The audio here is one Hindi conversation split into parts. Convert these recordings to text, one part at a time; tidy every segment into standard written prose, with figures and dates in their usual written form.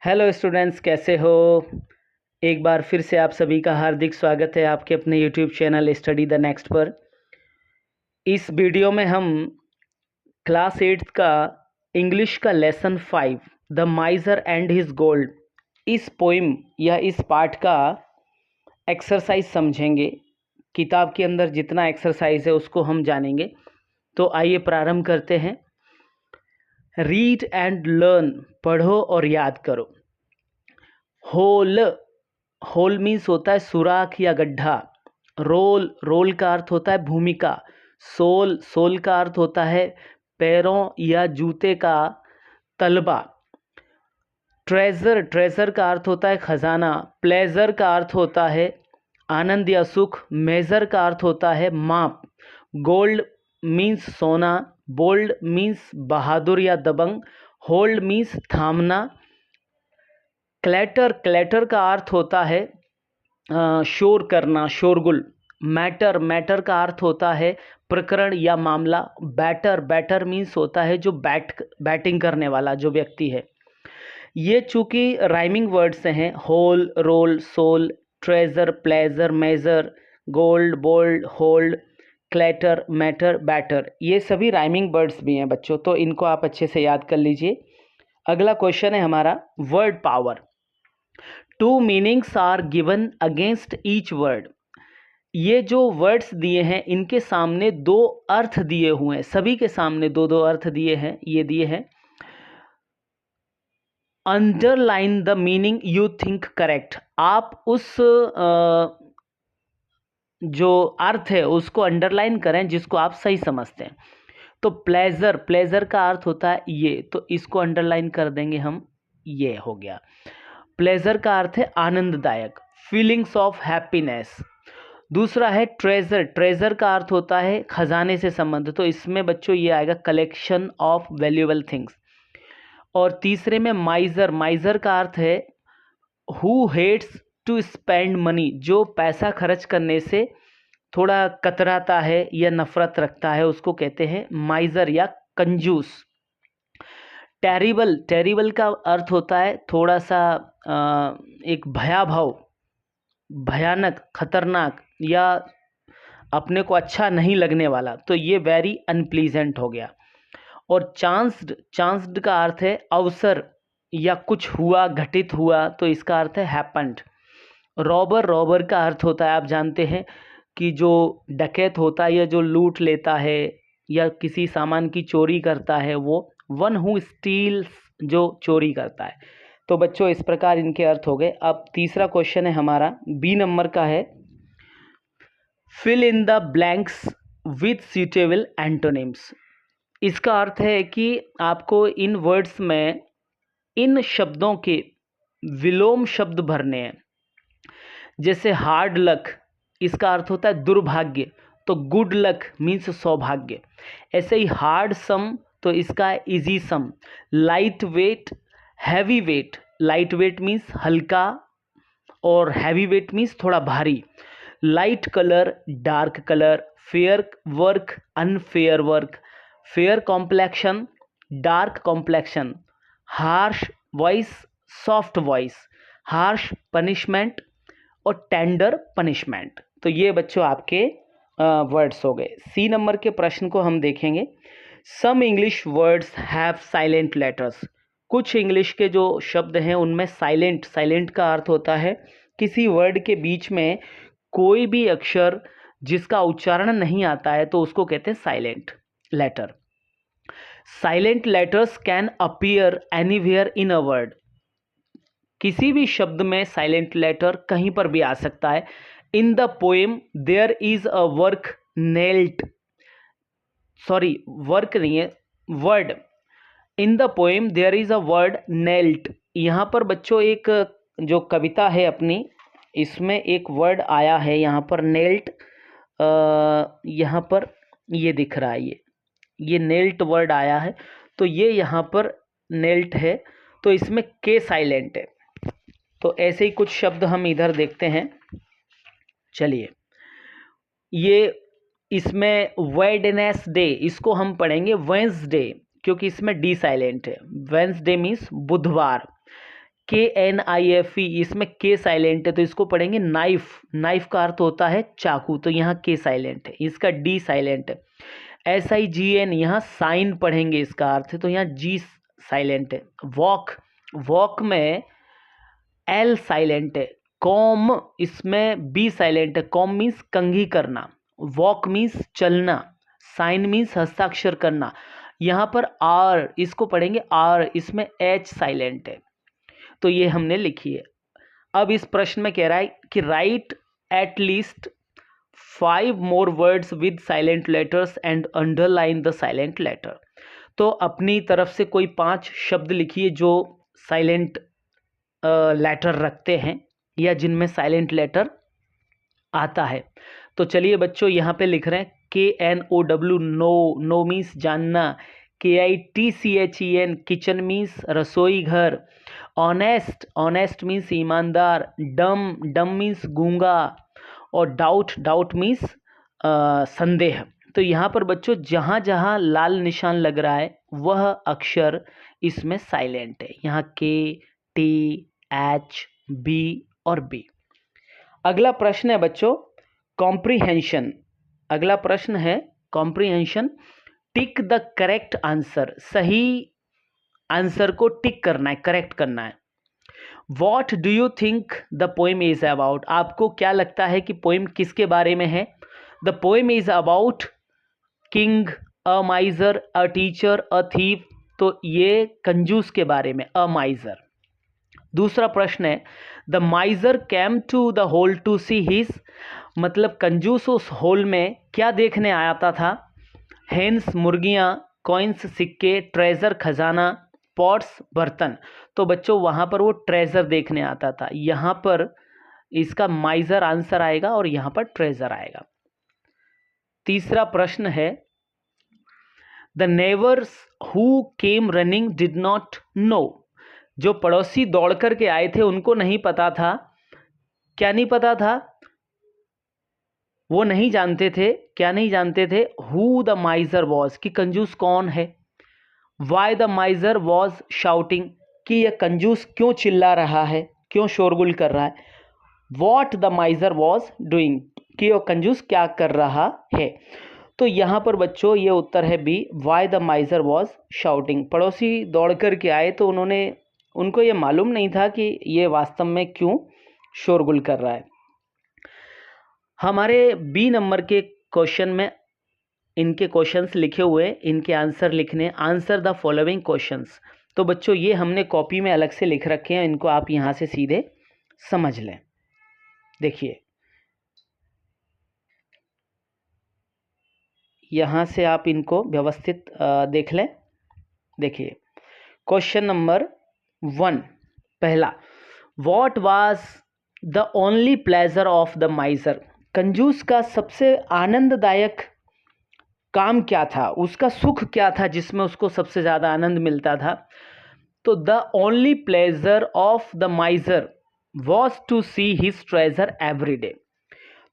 हेलो स्टूडेंट्स, कैसे हो। एक बार फिर से आप सभी का हार्दिक स्वागत है आपके अपने YouTube channel study the next पर। इस वीडियो में हम क्लास 8 का इंग्लिश का lesson 5 the माइजर and his gold इस पोइम या इस पाठ का एक्सरसाइज समझेंगे। किताब के अंदर जितना एक्सरसाइज है उसको हम जानेंगे। तो आइए प्रारंभ करते हैं। रीड एंड लर्न, पढ़ो और याद करो। होल, होल मीन्स होता है सुराख या गड्ढा। रोल, रोल का अर्थ होता है भूमिका। सोल, सोल का अर्थ होता है पैरों या जूते का तलबा। ट्रेजर, ट्रेजर का अर्थ होता है खजाना। प्लेजर का अर्थ होता है आनंद या सुख। मेजर का अर्थ होता है माप। गोल्ड मीन्स सोना। बोल्ड मीन्स बहादुर या दबंग। होल्ड मीन्स थामना। क्लैटर, क्लैटर का अर्थ होता है शोर करना, शोरगुल। मैटर, मैटर का अर्थ होता है प्रकरण या मामला। बैटर, बैटर मीन्स होता है जो बैटिंग करने वाला जो व्यक्ति है। ये चूंकि राइमिंग वर्ड्स हैं, hole, roll, soul, treasure, pleasure, measure, gold, bold, hold, clatter, matter, batter, ये सभी राइमिंग वर्ड्स भी हैं बच्चों, तो इनको आप अच्छे से याद कर लीजिए। अगला क्वेश्चन है हमारा word power. Two meanings are given against each word. ये जो वर्ड्स दिए हैं इनके सामने दो अर्थ दिए हुए हैं, सभी के सामने दो दो अर्थ दिए हैं। ये दिए हैं underline the meaning you think correct. आप उस जो अर्थ है उसको अंडरलाइन करें जिसको आप सही समझते हैं। तो प्लेजर, प्लेजर का अर्थ होता है ये, तो इसको अंडरलाइन कर देंगे हम, ये हो गया। प्लेजर का अर्थ है आनंददायक, फीलिंग्स ऑफ हैप्पीनेस। दूसरा है ट्रेजर, ट्रेजर का अर्थ होता है खजाने से संबंध, तो इसमें बच्चों ये आएगा कलेक्शन ऑफ वैल्यूएबल थिंग्स। और तीसरे में माइजर, माइजर का अर्थ है who hates to spend money, जो पैसा खर्च करने से थोड़ा कतराता है या नफरत रखता है, उसको कहते हैं माइजर या कंजूस। टेरिबल, टेरिबल का अर्थ होता है थोड़ा सा एक भयाभाव, भयानक, खतरनाक या अपने को अच्छा नहीं लगने वाला, तो ये वेरी अनप्लीजेंट हो गया। और चांस्ड, चांस्ड का अर्थ है अवसर या कुछ हुआ, घटित हुआ, तो इसका अर्थ है हैपेंड। रॉबर, रॉबर का अर्थ होता है, आप जानते हैं कि जो डकैत होता है या जो लूट लेता है या किसी सामान की चोरी करता है, वो वन हु स्टील्स, जो चोरी करता है। तो बच्चों इस प्रकार इनके अर्थ हो गए। अब तीसरा क्वेश्चन है हमारा, बी नंबर का है, fill in the blanks with suitable antonyms. इसका अर्थ है कि आपको इन वर्ड्स में इन शब्दों के विलोम शब्द भरने हैं। जैसे हार्ड लक, इसका अर्थ होता है दुर्भाग्य, तो गुड लक मीन्स सौभाग्य। ऐसे ही हार्ड सम, तो इसका easy sum. Light weight, heavy weight, light weight means हल्का और हैवी वेट मीन्स थोड़ा भारी। Light colour, dark colour. Fair work, unfair work. Fair complexion, dark complexion. Harsh voice, soft voice. Harsh punishment और टेंडर पनिशमेंट। तो ये बच्चों आपके वर्ड्स हो गए। सी नंबर के प्रश्न को हम देखेंगे। Some English words have silent letters. कुछ इंग्लिश के जो शब्द हैं उनमें साइलेंट, साइलेंट का अर्थ होता है किसी वर्ड के बीच में कोई भी अक्षर जिसका उच्चारण नहीं आता है, तो उसको कहते हैं silent letter. Silent letters can appear anywhere in a word. किसी भी शब्द में साइलेंट लेटर कहीं पर भी आ सकता है। In the poem there is a work knelt, sorry work नहीं है, word. In the poem there is a word knelt. यहाँ पर बच्चों एक जो कविता है अपनी, इसमें एक वर्ड आया है यहाँ पर नेल्ट। यहाँ पर ये दिख रहा है, ये नेल्ट वर्ड आया है, तो ये यहाँ पर नेल्ट है, तो इसमें के साइलेंट है। तो ऐसे ही कुछ शब्द हम इधर देखते हैं। चलिए, ये इसमें वेडनेसडे, इसको हम पढ़ेंगे वेंसडे, क्योंकि इसमें डी साइलेंट है। वेंसडे मीन्स बुधवार। KNIFE, इसमें के साइलेंट है तो इसको पढ़ेंगे नाइफ। नाइफ का अर्थ होता है चाकू, तो यहाँ के साइलेंट है, इसका डी साइलेंट है। SIGN, यहाँ साइन पढ़ेंगे, इसका अर्थ है, तो यहाँ जी साइलेंट है। वॉक, वॉक में एल साइलेंट है। कॉम, इसमें बी साइलेंट है। कॉम मीन्स कंघी करना, वॉक मीन्स चलना, साइन मीन्स हस्ताक्षर करना। यहाँ पर आर, इसको पढ़ेंगे आर, इसमें एच साइलेंट है, तो ये हमने लिखी है। अब इस प्रश्न में कह रहा है कि right at least 5 more words with silent letters and underline the silent letter। तो अपनी तरफ से कोई 5 शब्द लिखिए जो साइलेंट लेटर रखते हैं या जिनमें साइलेंट लेटर आता है। तो चलिए बच्चों, यहाँ पे लिख रहे हैं KNOW, नो, नो मीन्स जानना। KITCHEN, किचन मीन्स रसोई घर। ऑनेस्ट, ऑनेस्ट मीन्स ईमानदार। डम, डम मीन्स गूंगा। और डाउट, डाउट मीन्स संदेह। तो यहाँ पर बच्चों जहाँ जहाँ लाल निशान लग रहा है वह अक्षर इसमें साइलेंट है। यहाँ K, T, H, B और B। अगला प्रश्न है बच्चों कॉम्प्रीहेंशन। अगला प्रश्न है comprehension. Tick the correct answer, सही आंसर को टिक करना है, करेक्ट करना है। What do you think the poem is about? आपको क्या लगता है कि पोएम किसके बारे में है? The poem is about king, a miser, a teacher, a thief। तो ये कंजूस के बारे में, a miser। दूसरा प्रश्न है The miser came to the hole to see his, मतलब कंजूस उस होल में क्या देखने आया था? हेन्स, मुर्गियाँ, कॉइन्स, सिक्के, ट्रेजर, खजाना, पॉट्स, बर्तन। तो बच्चों वहाँ पर वो ट्रेजर देखने आता था, यहाँ पर इसका माइजर आंसर आएगा और यहाँ पर ट्रेजर आएगा। तीसरा प्रश्न है the neighbours who came running did not know, जो पड़ोसी दौड़ कर के आए थे उनको नहीं पता था। क्या नहीं पता था? वो नहीं जानते थे, क्या नहीं जानते थे? हु द माइजर वॉज, कि कंजूस कौन है। Y the miser was shouting, कि यह कंजूस क्यों चिल्ला रहा है, क्यों शोरगुल कर रहा है। What the miser was doing, कि यह कंजूस क्या कर रहा है। तो यहाँ पर बच्चों ये उत्तर है B, why the miser was shouting. पड़ोसी दौड़ कर के आए तो उनको ये मालूम नहीं था कि ये वास्तव में क्यों शोरगुल कर रहा है। हमारे बी नंबर के क्वेश्चन में इनके क्वेश्चंस लिखे हुए, इनके आंसर लिखने, आंसर द फॉलोइंग क्वेश्चंस। तो बच्चों ये हमने कॉपी में अलग से लिख रखे हैं, इनको आप यहाँ से सीधे समझ लें। देखिए यहाँ से आप इनको व्यवस्थित देख लें। देखिए क्वेश्चन नंबर 1 पहला, what was the only pleasure of the माइजर, कंजूस का सबसे आनंददायक काम क्या था, उसका सुख क्या था जिसमें उसको सबसे ज़्यादा आनंद मिलता था। तो the only pleasure of the miser was to see his treasure every day.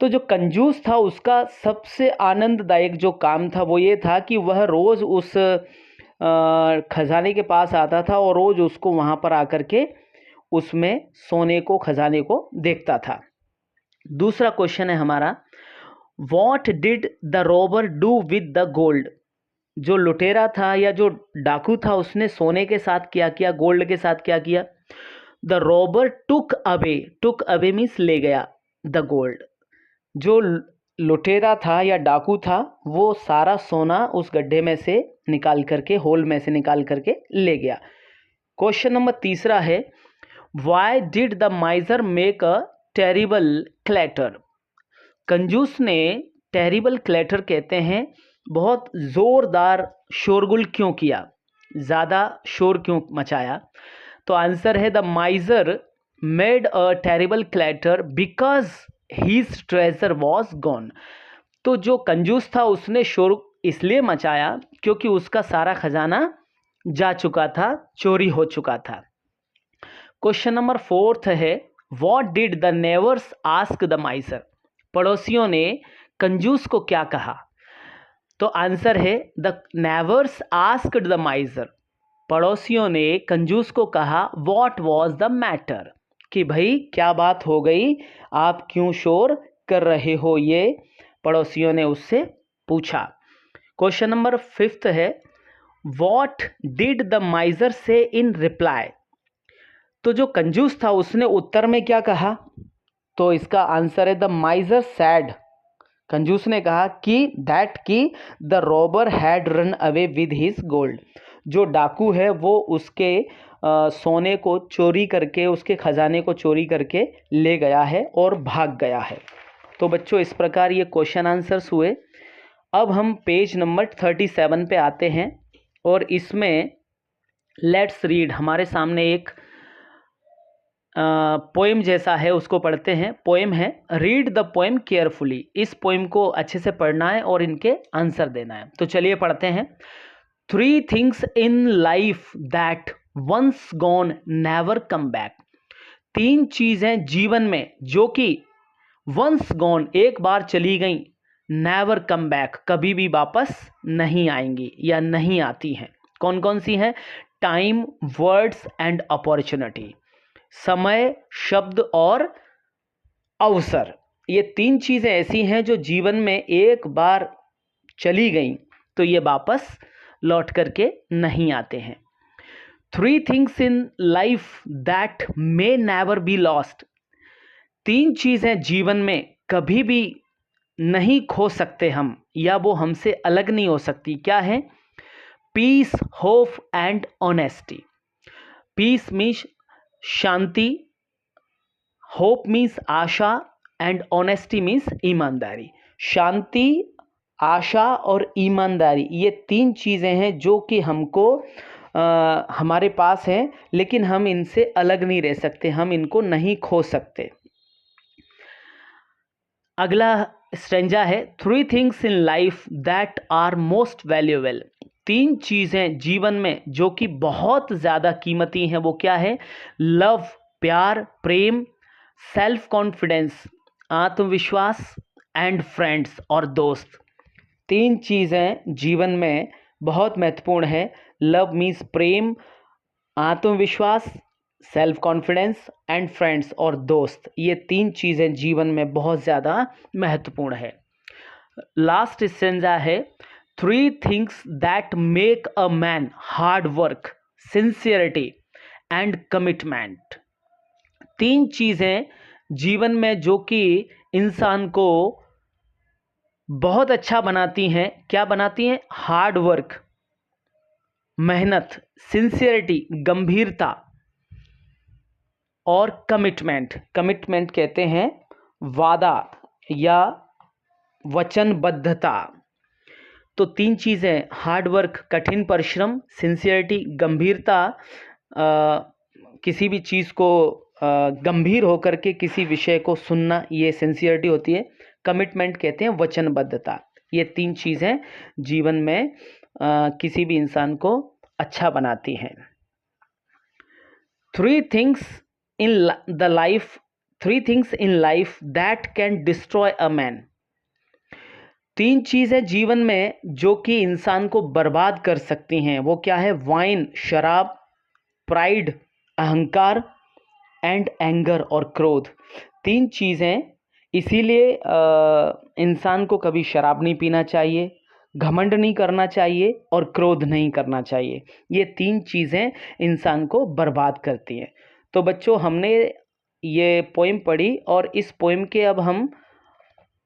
तो जो कंजूस था उसका सबसे आनंददायक जो काम था वो ये था कि वह रोज़ उस खजाने के पास आता था और रोज़ उसको वहाँ पर आकर के उसमें सोने को, खजाने को देखता था। दूसरा क्वेश्चन है हमारा, what did the Rober do with the gold, जो लुटेरा था या जो डाकू था उसने सोने के साथ क्या किया, गोल्ड के साथ क्या किया। The Rober took away means ले गया द गोल्ड। जो लुटेरा था या डाकू था वो सारा सोना उस गड्ढे में से निकाल करके, होल में से निकाल करके ले गया। क्वेश्चन नंबर तीसरा है, why did the माइजर make a terrible clatter, कंजूस ने टेरिबल क्लैटर कहते हैं बहुत ज़ोरदार शोरगुल क्यों किया, ज़्यादा शोर क्यों मचाया। तो आंसर है the miser made a terrible clatter because his treasure was gone. तो जो कंजूस था उसने शोर इसलिए मचाया क्योंकि उसका सारा खजाना जा चुका था, चोरी हो चुका था। क्वेश्चन नंबर 4 है, what did the neighbours ask the माइजर, पड़ोसियों ने कंजूस को क्या कहा। तो आंसर है द नेबर्स आस्क्ड द माइजर, पड़ोसियों ने कंजूस को कहा व्हाट वॉज द मैटर, कि भाई क्या बात हो गई, आप क्यों शोर कर रहे हो, ये पड़ोसियों ने उससे पूछा। क्वेश्चन नंबर 5 है व्हाट डिड द माइजर से इन रिप्लाई, तो जो कंजूस था उसने उत्तर में क्या कहा, तो इसका आंसर है द माइजर सैड, कंजूस ने कहा कि दैट की the robber had run away with his gold, जो डाकू है वो उसके सोने को चोरी करके, उसके खजाने को चोरी करके ले गया है और भाग गया है। तो बच्चों इस प्रकार ये क्वेश्चन आंसर्स हुए। अब हम पेज नंबर 37 पे आते हैं और इसमें लेट्स रीड, हमारे सामने एक पोएम जैसा है, उसको पढ़ते हैं। पोएम है रीड द पोएम केयरफुली, इस पोएम को अच्छे से पढ़ना है और इनके आंसर देना है। तो चलिए पढ़ते हैं। 3 things in life that once gone never come back, 3 चीजें जीवन में जो कि वंस गॉन एक बार चली गई, नेवर कम बैक कभी भी वापस नहीं आएंगी या नहीं आती हैं। कौन कौन सी हैं? टाइम, वर्ड्स एंड अपॉर्चुनिटी, समय, शब्द और अवसर। ये 3 चीजें ऐसी हैं जो जीवन में एक बार चली गई तो ये वापस लौट करके नहीं आते हैं। 3 things in life that may never be lost, 3 चीजें जीवन में कभी भी नहीं खो सकते हम, या वो हमसे अलग नहीं हो सकती। क्या है? Peace, hope and honesty. Peace means शांति, होप मीन्स आशा एंड ऑनेस्टी मीन्स ईमानदारी। शांति, आशा और ईमानदारी, ये 3 चीज़ें हैं जो कि हमको हमारे पास हैं, लेकिन हम इनसे अलग नहीं रह सकते, हम इनको नहीं खो सकते। अगला स्ट्रेंजा है 3 things in life that are most valuable, 3 चीज़ें जीवन में जो कि बहुत ज़्यादा कीमती हैं। वो क्या है? लव, प्यार, प्रेम, सेल्फ कॉन्फिडेंस, आत्मविश्वास एंड फ्रेंड्स और दोस्त। 3 चीज़ें जीवन में बहुत महत्वपूर्ण है। लव मीन्स प्रेम, आत्मविश्वास, सेल्फ कॉन्फिडेंस एंड फ्रेंड्स और दोस्त, ये 3 चीज़ें जीवन में बहुत ज़्यादा महत्वपूर्ण है। लास्ट स्टेंजा है 3 things that make a man hard work, sincerity and commitment, 3 चीज़ें जीवन में जो कि इंसान को बहुत अच्छा बनाती हैं। क्या बनाती हैं? हार्ड वर्क, मेहनत, सिंसियरिटी, गंभीरता और कमिटमेंट। कमिटमेंट कहते हैं वादा या वचनबद्धता। तो 3 चीज़ें, हार्ड वर्क कठिन परिश्रम, सिंसियरिटी गंभीरता, किसी भी चीज़ को गंभीर होकर के किसी विषय को सुनना, ये सिंसियरिटी होती है। कमिटमेंट कहते हैं वचनबद्धता। ये 3 चीज़ें जीवन में किसी भी इंसान को अच्छा बनाती हैं। 3 things in the life, 3 things in life that can destroy a man, 3 चीज़ें जीवन में जो कि इंसान को बर्बाद कर सकती हैं। वो क्या है? वाइन, शराब, प्राइड, अहंकार एंड एंगर और क्रोध। 3 चीज़ें, इसीलिए इंसान को कभी शराब नहीं पीना चाहिए, घमंड नहीं करना चाहिए और क्रोध नहीं करना चाहिए। ये 3 चीज़ें इंसान को बर्बाद करती हैं। तो बच्चों हमने ये पोएम पढ़ी और इस पोएम के अब हम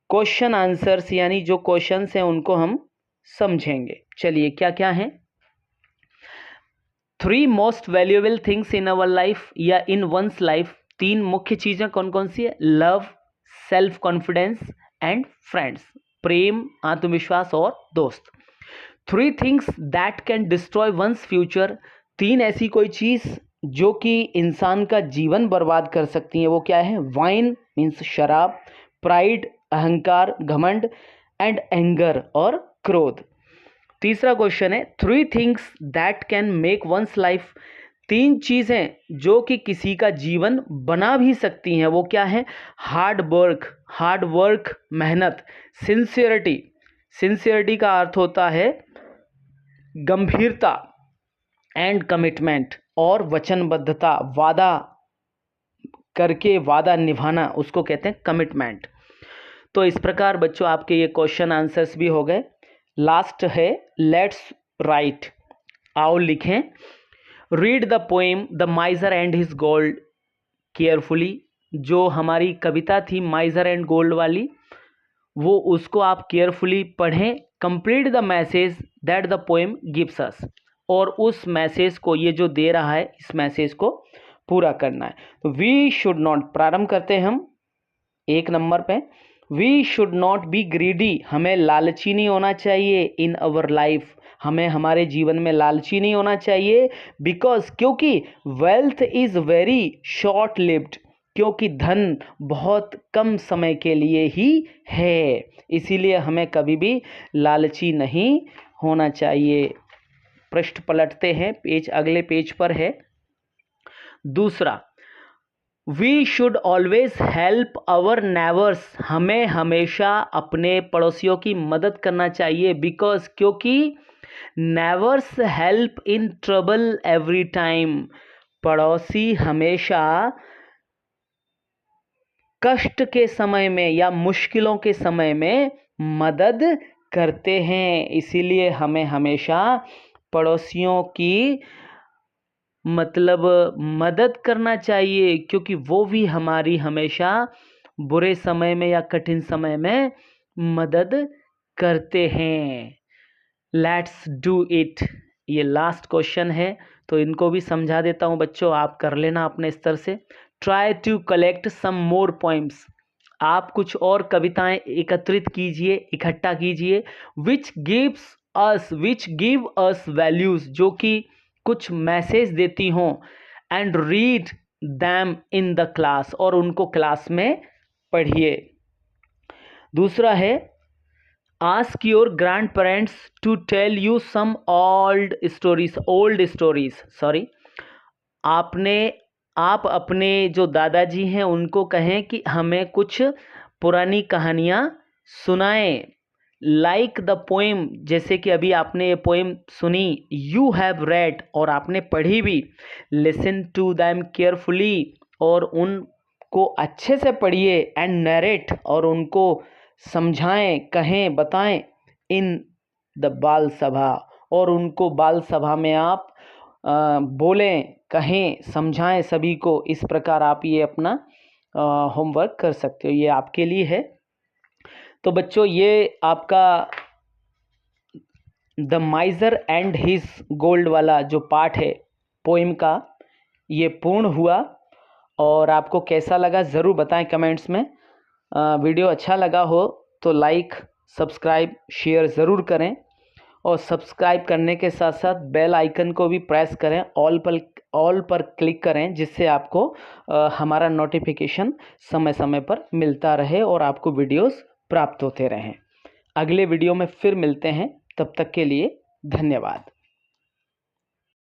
क्वेश्चन आंसर्स यानी जो क्वेश्चंस हैं उनको हम समझेंगे। चलिए क्या क्या हैं? 3 most valuable things in our life या इन वंस लाइफ, 3 मुख्य चीज़ें कौन कौन सी है? Love, self confidence and friends, प्रेम, आत्मविश्वास और दोस्त। 3 things that can destroy one's future, 3 ऐसी कोई चीज़ जो कि इंसान का जीवन बर्बाद कर सकती है। वो क्या है? वाइन मीन्स शराब, प्राइड अहंकार, घमंड एंड एंगर और क्रोध। तीसरा क्वेश्चन है 3 things that can make one's life, 3 चीज़ें जो कि किसी का जीवन बना भी सकती हैं। वो क्या है? हार्ड वर्क मेहनत, सिंसियरिटी का अर्थ होता है गंभीरता एंड कमिटमेंट, और वचनबद्धता, वादा करके वादा निभाना, उसको कहते हैं कमिटमेंट। तो इस प्रकार बच्चों आपके ये क्वेश्चन आंसर्स भी हो गए। लास्ट है लेट्स राइट, आओ लिखें। Read the poem the माइजर and his gold carefully. जो हमारी कविता थी माइजर एंड गोल्ड वाली, वो उसको आप केयरफुली पढ़ें। Complete the message that the poem gives us, और उस मैसेज को, ये जो दे रहा है, इस मैसेज को पूरा करना है। तो वी शुड नॉट, प्रारंभ करते हैं हम 1 नंबर पे। We should not be greedy, हमें लालची नहीं होना चाहिए इन अवर लाइफ, हमें हमारे जीवन में लालची नहीं होना चाहिए। बिकॉज, क्योंकि wealth is very short lived, क्योंकि धन बहुत कम समय के लिए ही है, इसीलिए हमें कभी भी लालची नहीं होना चाहिए। पृष्ठ पलटते हैं, पेज अगले पेज पर है। दूसरा, we should always help our neighbours, हमें हमेशा अपने पड़ोसियों की मदद करना चाहिए। बिकॉज, क्योंकि neighbours help in trouble every time, पड़ोसी हमेशा कष्ट के समय में या मुश्किलों के समय में मदद करते हैं, इसीलिए हमें हमेशा पड़ोसियों की मदद करना चाहिए, क्योंकि वो भी हमारी हमेशा बुरे समय में या कठिन समय में मदद करते हैं। लेट्स डू इट, ये लास्ट क्वेश्चन है, तो इनको भी समझा देता हूँ बच्चों, आप कर लेना अपने स्तर से। Try to collect some more poems, आप कुछ और कविताएं एकत्रित कीजिए, इकट्ठा कीजिए। विच गिव अस वैल्यूज, जो कि कुछ मैसेज देती हों। And read them in the class, और उनको क्लास में पढ़िए। दूसरा है, ask your grandparents to tell you some old stories, आप अपने जो दादाजी हैं उनको कहें कि हमें कुछ पुरानी कहानियाँ सुनाएं। लाइक द पोएम, जैसे कि अभी आपने ये पोएम सुनी, यू हैव रेड, और आपने पढ़ी भी। लिसन टू दैम केयरफुली, और उनको अच्छे से पढ़िए। एंड नरेट, और उनको समझाएं, कहें, बताएं। इन द बाल सभा, और उनको बाल सभा में आप बोलें, कहें, समझाएं सभी को। इस प्रकार आप ये अपना होमवर्क कर सकते हो, ये आपके लिए है। तो बच्चों, ये आपका द माइजर एंड हिज गोल्ड वाला जो पार्ट है पोएम का, ये पूर्ण हुआ। और आपको कैसा लगा ज़रूर बताएं कमेंट्स में। वीडियो अच्छा लगा हो तो लाइक, सब्सक्राइब, शेयर ज़रूर करें, और सब्सक्राइब करने के साथ साथ बेल आइकन को भी प्रेस करें, ऑल पर क्लिक करें, जिससे आपको हमारा नोटिफिकेशन समय समय पर मिलता रहे और आपको वीडियोस प्राप्त होते रहें। अगले वीडियो में फिर मिलते हैं, तब तक के लिए धन्यवाद।